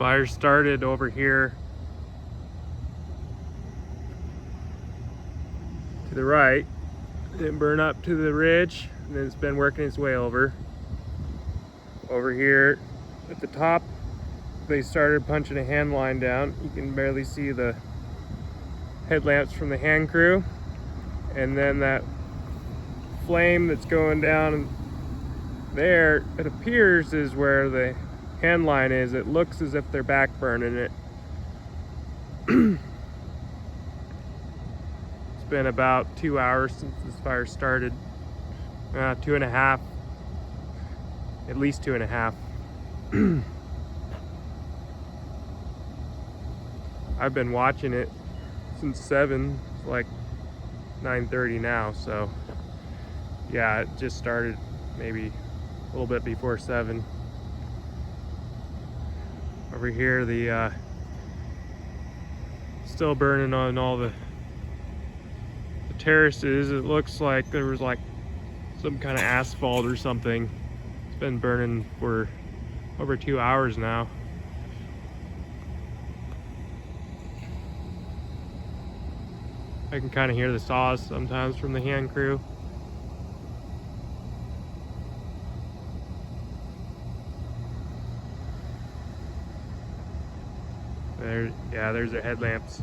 Fire started over here to the right, didn't burn up to the ridge, and then it's been working its way over here at the top. They started punching a hand line down. You can barely see the headlamps from the hand crew, and then that flame that's going down there, it appears is where the hand line is. It looks as if they're back burning it. It's been about 2 hours since this fire started. 2.5, at least 2.5. I've been watching it since 7, it's like 9:30 now, so yeah, it just started maybe a little bit before 7. Over here, the still burning on all the terraces. It looks like there was like some kind of asphalt or something. It's been burning for over 2 hours now. I can kind of hear the saws sometimes from the hand crew. Yeah, there's their headlamps.